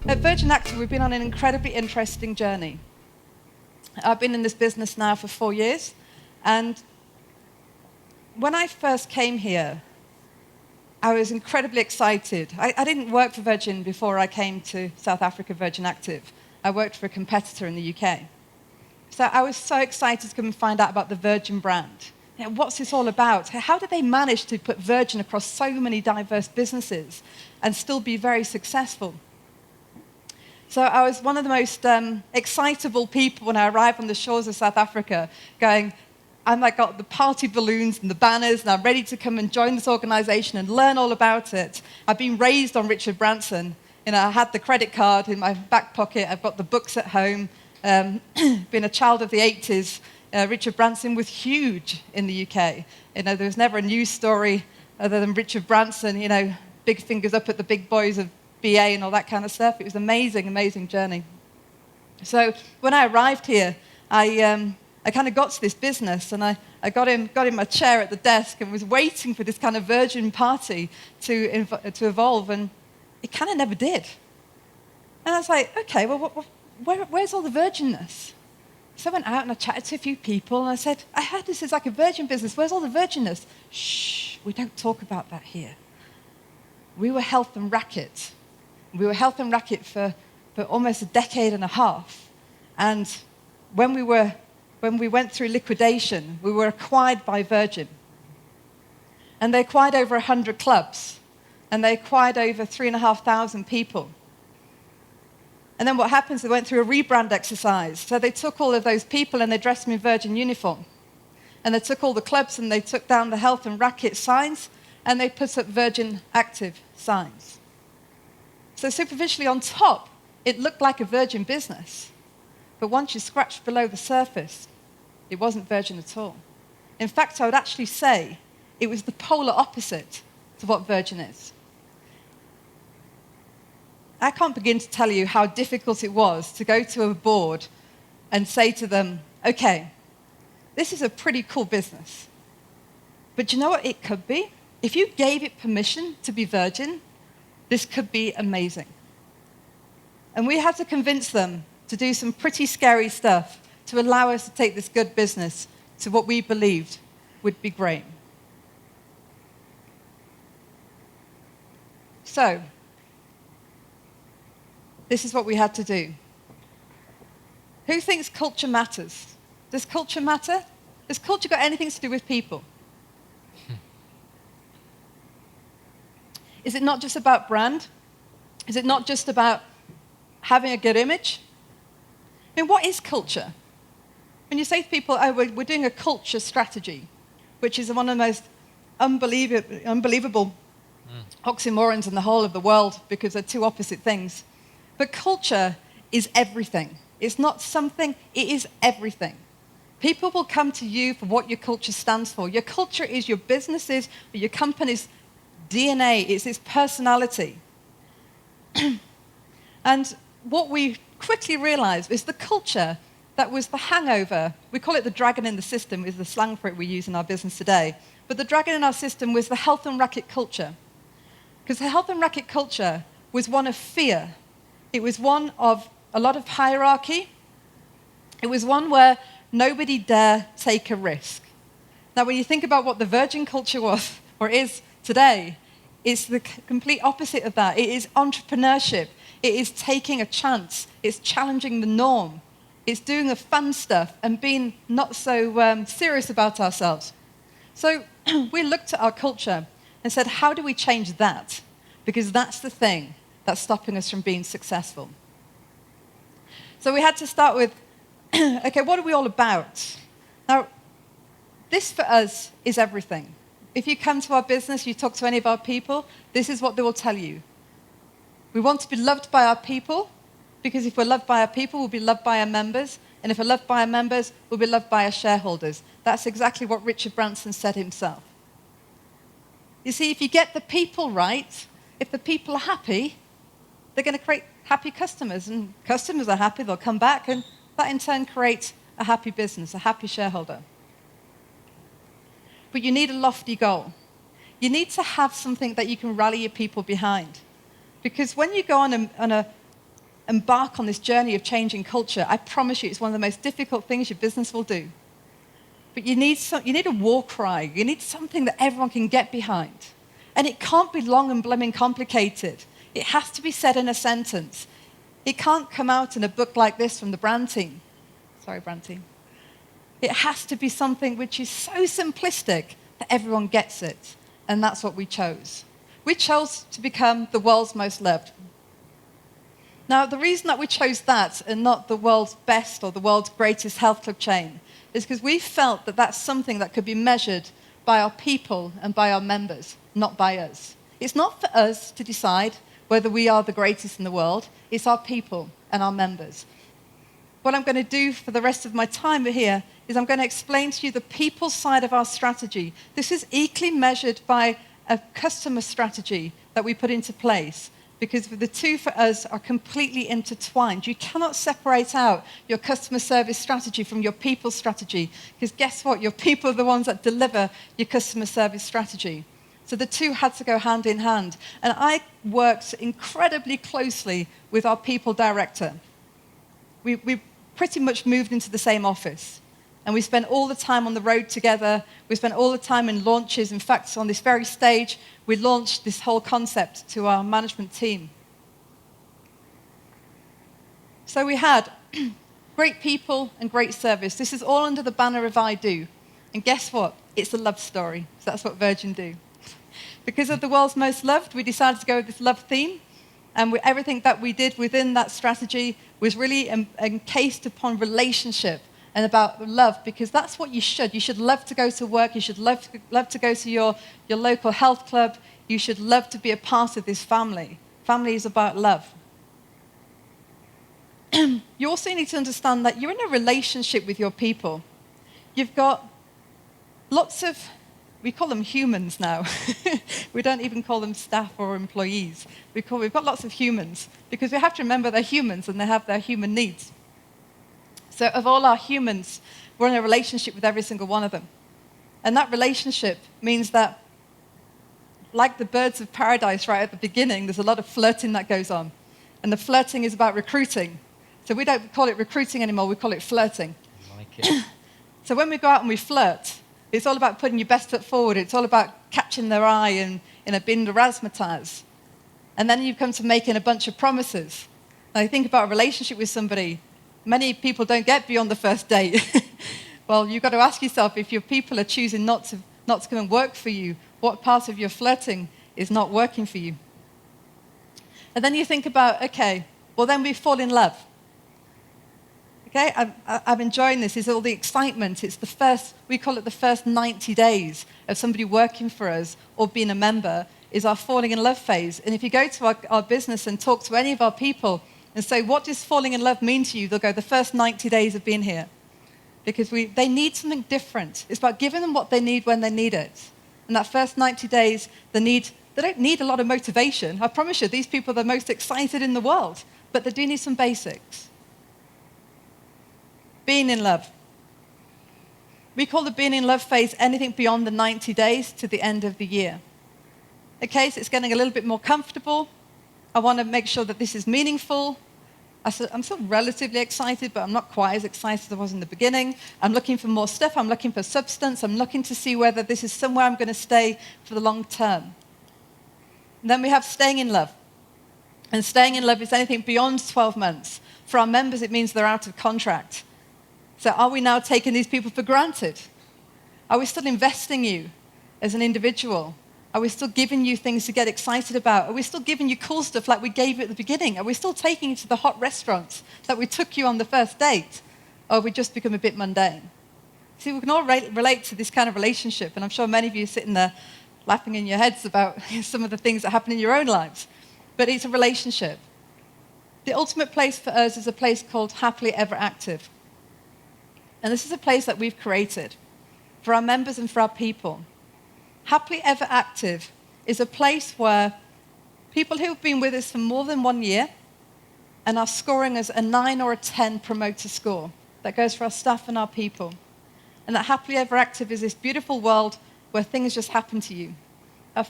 At Virgin Active, we've been on an incredibly interesting journey. I've been in this business now for 4 years, and when I first came here, I was incredibly excited. I didn't work for Virgin before I came to South Africa, Virgin Active. I worked for a competitor in the UK. So I was so excited to come and find out about the Virgin brand. What's this all about? How did they manage to put Virgin across so many diverse businesses and still be very successful? So I was one of the most excitable people when I arrived on the shores of South Africa, going, I've got the party balloons and the banners, and I'm ready to come and join this organization and learn all about it. I've been raised on Richard Branson. I had the credit card in my back pocket. I've got the books at home. Been a child of the 80s. Richard Branson was huge in the UK. There was never a news story other than Richard Branson, big fingers up at the big boys of BA and all that kind of stuff. It was an amazing, amazing journey. So when I arrived here, I kind of got to this business, and I got in my chair at the desk and was waiting for this kind of Virgin party to evolve, and it kind of never did. And I was like, okay, well, where's all the Virginness? So I went out and I chatted to a few people, and I said, I heard this is like a Virgin business. Where's all the Virginness? Shh, we don't talk about that here. We were Health and Raquet. We were Health and Raquet for almost a decade and a half. And when we went through liquidation, we were acquired by Virgin. And they acquired over 100 clubs. And they acquired over 3,500 people. And then what happens, they went through a rebrand exercise. So they took all of those people and they dressed them in Virgin uniform. And they took all the clubs and they took down the Health and Raquet signs and they put up Virgin Active signs. So superficially on top, it looked like a Virgin business. But once you scratched below the surface, it wasn't Virgin at all. In fact, I would actually say it was the polar opposite to what Virgin is. I can't begin to tell you how difficult it was to go to a board and say to them, okay, this is a pretty cool business. But you know what it could be? If you gave it permission to be Virgin, this could be amazing. And we had to convince them to do some pretty scary stuff to allow us to take this good business to what we believed would be great. So, this is what we had to do. Who thinks culture matters? Does culture matter? Has culture got anything to do with people? Is it not just about brand? Is it not just about having a good image? I mean, what is culture? When you say to people, oh, we're doing a culture strategy, which is one of the most unbelievable oxymorons in the whole of the world because they're two opposite things. But culture is everything. It's not something, it is everything. People will come to you for what your culture stands for. Your culture is your business's or your company's DNA, it's its personality. And what we quickly realized is the culture that was the hangover. We call it the dragon in the system, is the slang for it we use in our business today. But the dragon in our system was the Health and Raquet culture. Because the Health and Raquet culture was one of fear. It was one of a lot of hierarchy. It was one where nobody dare take a risk. Now, when you think about what the Virgin culture was, or is today, it's the complete opposite of that. It is entrepreneurship. It is taking a chance. It's challenging the norm. It's doing the fun stuff and being not so serious about ourselves. So we looked at our culture and said, how do we change that? Because that's the thing that's stopping us from being successful. So we had to start with, okay, what are we all about? Now, this for us is everything. If you come to our business, you talk to any of our people, this is what they will tell you. We want to be loved by our people, because if we're loved by our people, we'll be loved by our members. And if we're loved by our members, we'll be loved by our shareholders. That's exactly what Richard Branson said himself. You see, if you get the people right, if the people are happy, they're going to create happy customers. And customers are happy, they'll come back, and that in turn creates a happy business, a happy shareholder. But you need a lofty goal. You need to have something that you can rally your people behind. Because when you go embark on this journey of changing culture, I promise you it's one of the most difficult things your business will do. But you need a war cry. You need something that everyone can get behind. And it can't be long and blooming complicated. It has to be said in a sentence. It can't come out in a book like this from the brand team. Sorry, brand team. It has to be something which is so simplistic that everyone gets it. And that's what we chose. We chose to become the world's most loved. Now, the reason that we chose that and not the world's best or the world's greatest health club chain is because we felt that that's something that could be measured by our people and by our members, not by us. It's not for us to decide whether we are the greatest in the world. It's our people and our members. What I'm going to do for the rest of my time here is I'm going to explain to you the people side of our strategy. This is equally measured by a customer strategy that we put into place, because the two for us are completely intertwined. You cannot separate out your customer service strategy from your people strategy, because guess what? Your people are the ones that deliver your customer service strategy. So the two had to go hand in hand. And I worked incredibly closely with our people director. We pretty much moved into the same office. And we spent all the time on the road together. We spent all the time in launches. In fact, on this very stage, we launched this whole concept to our management team. So we had great people and great service. This is all under the banner of I Do. And guess what? It's a love story. So that's what Virgin do. Because of the world's most loved, we decided to go with this love theme. And everything that we did within that strategy was really encased upon relationship and about love, because that's what you should. You should love to go to work. You should love to go to your local health club. You should love to be a part of this family. Family is about love. You also need to understand that you're in a relationship with your people. You've got lots of, we call them humans now. We don't even call them staff or employees. We've got lots of humans, because we have to remember they're humans and they have their human needs. So of all our humans, we're in a relationship with every single one of them. And that relationship means that, like the birds of paradise right at the beginning, there's a lot of flirting that goes on. And the flirting is about recruiting. So we don't call it recruiting anymore, we call it flirting. I like it. So when we go out and we flirt, it's all about putting your best foot forward. It's all about catching their eye and in a bin de razzmatazz. And then you come to making a bunch of promises. Now you think about a relationship with somebody. Many people don't get beyond the first date. Well, you've got to ask yourself, if your people are choosing not to come and work for you, what part of your flirting is not working for you? And then you think about, okay, well then we fall in love. Okay, I'm enjoying this. It's all the excitement. It's the first, we call it the first 90 days of somebody working for us or being a member is our falling in love phase. And if you go to our business and talk to any of our people and say, what does falling in love mean to you? They'll go, the first 90 days of being here. Because they need something different. It's about giving them what they need when they need it. And that first 90 days, they don't need a lot of motivation. I promise you, these people are the most excited in the world. But they do need some basics. Being in love. We call the being in love phase anything beyond the 90 days to the end of the year. Okay, so it's getting a little bit more comfortable. I want to make sure that this is meaningful. I'm still relatively excited, but I'm not quite as excited as I was in the beginning. I'm looking for more stuff. I'm looking for substance. I'm looking to see whether this is somewhere I'm going to stay for the long term. And then we have staying in love. And staying in love is anything beyond 12 months. For our members, it means they're out of contract. So are we now taking these people for granted? Are we still investing you as an individual? Are we still giving you things to get excited about? Are we still giving you cool stuff like we gave you at the beginning? Are we still taking you to the hot restaurants that we took you on the first date? Or have we just become a bit mundane? See, we can all relate to this kind of relationship, and I'm sure many of you are sitting there laughing in your heads about some of the things that happen in your own lives. But it's a relationship. The ultimate place for us is a place called Happily Ever Active. And this is a place that we've created for our members and for our people. Happily Ever Active is a place where people who have been with us for more than 1 year and are scoring us a 9 or a 10 promoter score. That goes for our staff and our people. And that Happily Ever Active is this beautiful world where things just happen to you.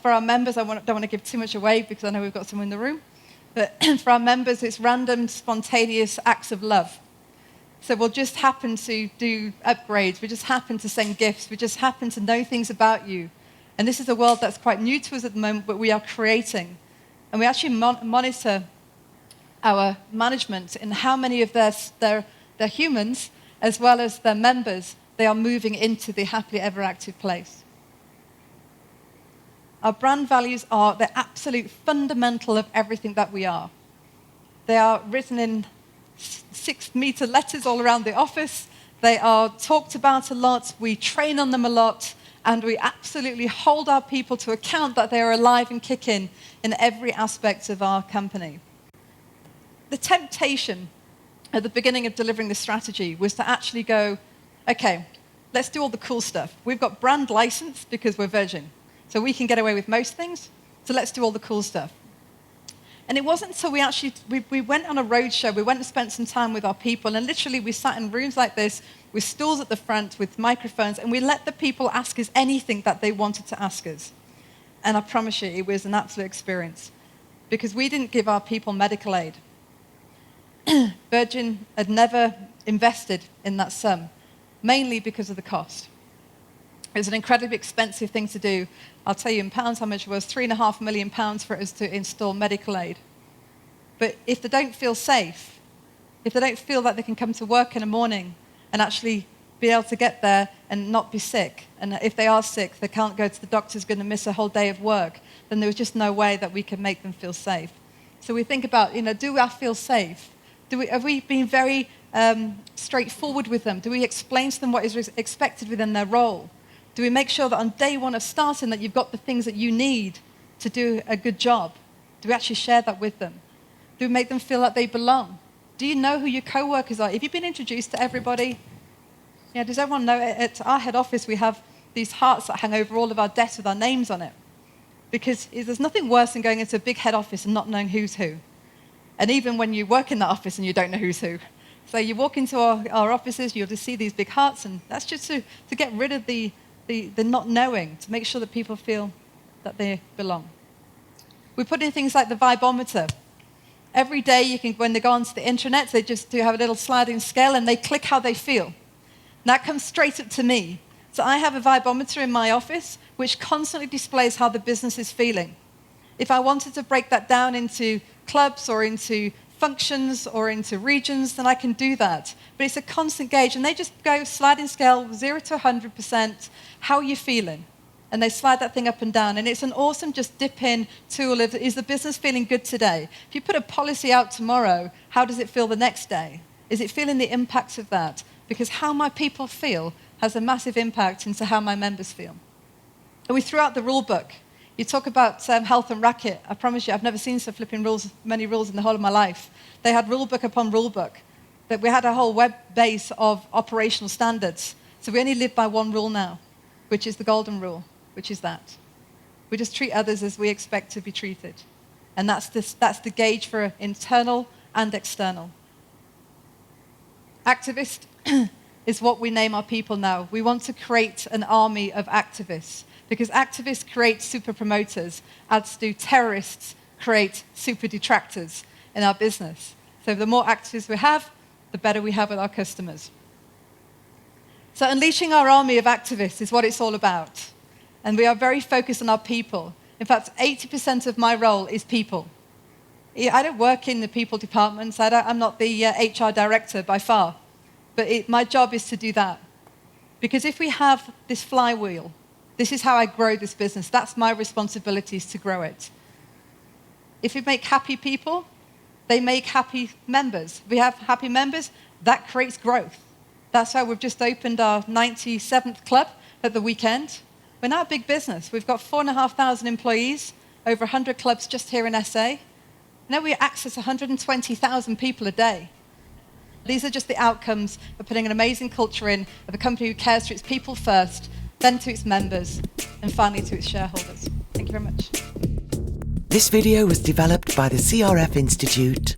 For our members, I don't want to give too much away because I know we've got some in the room. But for our members, it's random, spontaneous acts of love. So we'll just happen to do upgrades. We just happen to send gifts. We just happen to know things about you. And this is a world that's quite new to us at the moment, but we are creating. And we actually monitor our management and how many of their humans, as well as their members, they are moving into the happily ever active place. Our brand values are the absolute fundamental of everything that we are. They are written in 6-meter letters all around the office. They are talked about a lot. We train on them a lot. And we absolutely hold our people to account that they are alive and kicking in every aspect of our company. The temptation at the beginning of delivering this strategy was to actually go, okay, let's do all the cool stuff. We've got brand license because we're Virgin. So we can get away with most things. So let's do all the cool stuff. And it wasn't until we went on a roadshow, we went and spent some time with our people, and literally we sat in rooms like this with stools at the front, with microphones, and we let the people ask us anything that they wanted to ask us. And I promise you, it was an absolute experience. Because we didn't give our people medical aid. Virgin had never invested in that sum, mainly because of the cost. It was an incredibly expensive thing to do. I'll tell you in pounds how much it was, £3.5 million for us to install medical aid. But if they don't feel safe, if they don't feel that they can come to work in the morning and actually be able to get there and not be sick, and if they are sick, they can't go to the doctor's, going to miss a whole day of work, then there was just no way that we could make them feel safe. So we think about, do I feel safe? Have we been very straightforward with them? Do we explain to them what is expected within their role? Do we make sure that on day one of starting that you've got the things that you need to do a good job? Do we actually share that with them? Do we make them feel like they belong? Do you know who your co-workers are? Have you been introduced to everybody? Yeah, does everyone know? At our head office, we have these hearts that hang over all of our desks with our names on it. Because there's nothing worse than going into a big head office and not knowing who's who. And even when you work in that office and you don't know who's who. So you walk into our offices, you'll just see these big hearts, and that's just to get rid of the not knowing, to make sure that people feel that they belong. We put in things like the vibometer. Every day, when they go onto the intranet, they just do have a little sliding scale, and they click how they feel. And that comes straight up to me. So I have a vibometer in my office, which constantly displays how the business is feeling. If I wanted to break that down into clubs or into functions or into regions, then I can do that. But it's a constant gauge, and they just go sliding scale 0 to 100%, how are you feeling? And they slide that thing up and down, and it's an awesome just dip in tool of, is the business feeling good today? If you put a policy out tomorrow, how does it feel the next day? Is it feeling the impacts of that? Because how my people feel has a massive impact into how my members feel. And we threw out the rule book. You talk about Health and Raquet. I promise you, I've never seen so flipping many rules in the whole of my life. They had rule book upon rule book. That we had a whole web base of operational standards. So we only live by one rule now, which is the golden rule, which is that. We just treat others as we expect to be treated. And that's the gauge for internal and external. Activist is what we name our people now. We want to create an army of activists. Because activists create super promoters, as do terrorists create super detractors in our business. So the more activists we have, the better we have with our customers. So unleashing our army of activists is what it's all about. And we are very focused on our people. In fact, 80% of my role is people. I don't work in the people departments. I'm not the HR director by far. But my job is to do that. Because if we have this flywheel, this is how I grow this business. That's my responsibility, is to grow it. If we make happy people, they make happy members. If we have happy members, that creates growth. That's why we've just opened our 97th club at the weekend. We're now a big business. We've got 4,500 employees, over 100 clubs just here in SA. Now we access 120,000 people a day. These are just the outcomes of putting an amazing culture in, of a company who cares for its people first, then to its members, and finally to its shareholders. Thank you very much. This video was developed by the CRF Institute